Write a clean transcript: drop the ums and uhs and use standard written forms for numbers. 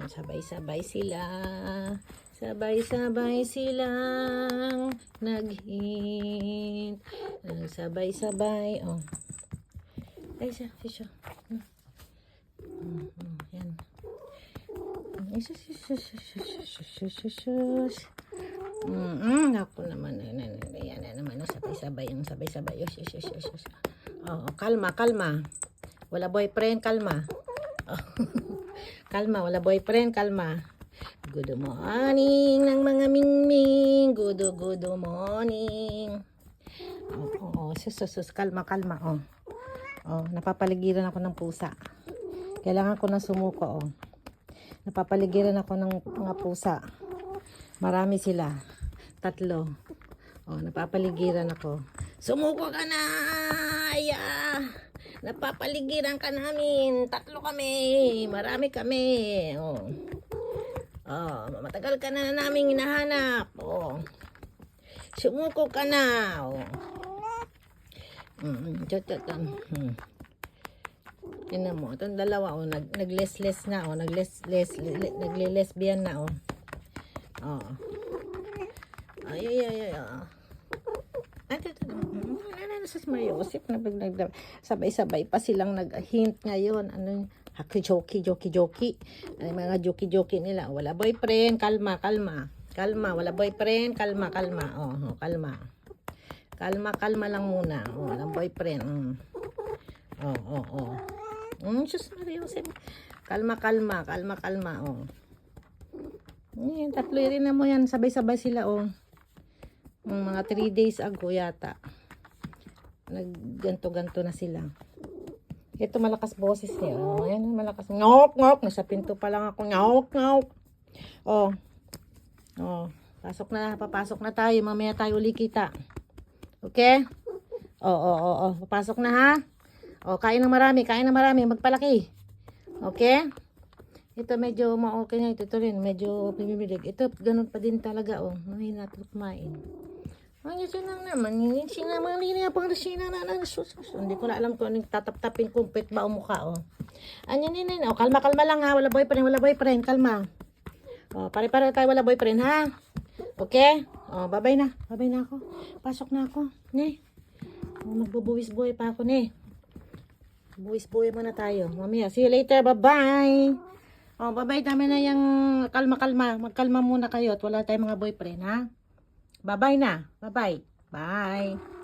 Sabay-sabay sila. Sabay-sabay silang nag-hint. Sabay-sabay. Oh. Ay, siya. Yan. Ako naman. Yan na naman. Sabay-sabay. Sabay-sabay. Oh, kalma. Wala boyfriend, kalma. Oh. Kalma, wala boyfriend, kalma. Good morning ng mga mingming. Good morning. Kalma. Napapaligiran ako ng pusa. Kailangan ko na sumuko. Napapaligiran ako ng mga pusa. Marami sila. 3. Napapaligiran ako. Sumuko ka na! Napapaligiran ka namin. 3 kami. Marami kami. Matagal ka na naming hinahanap. Sumuko ka na. Tingnan mo, itong dalawa, nag-les-les na, nagle-lesbian na, Mariosip na sabay-sabay pa silang nag-hint ngayon. Joki. Mga joki nila. Wala boyfriend, kalma. Wala boyfriend, kalma. Kalma lang muna. Walang boyfriend. Diyos Mariosip. Kalma. Yan, 3 rin na mo yan. Sabay-sabay sila, mga 3 days ago yata. Nagganto-ganto na sila. Ito malakas boses niya. Ayan, malakas. Ngok. Nasa pinto pa lang ako. Ngok. Papasok na tayo. Mamaya tayo uli kita. Okay? Papasok na, ha? Kain ng marami. Magpalaki. Okay? Ito medyo ma-okay na ito rin. Medyo pimilig. Ito, ganun pa din talaga, mahina ito kumain. Siya lang naman. Hindi ko na alam kung anong tatap-tapin kumpit ba o mukha, Kalma lang, ha. Wala boyfriend. Kalma. Pare-pare tayo, wala boyfriend, ha. Okay? Babay na ako. Pasok na ako. Magbubuwis-buhay pa ako, Buwis-buhay muna tayo. Mamaya, see you later. Bye-bye. Bye-bye. Dami na yung kalma. Magkalma muna kayo at wala tayong mga boyfriend, ha. Bye-bye na. Bye-bye. Bye.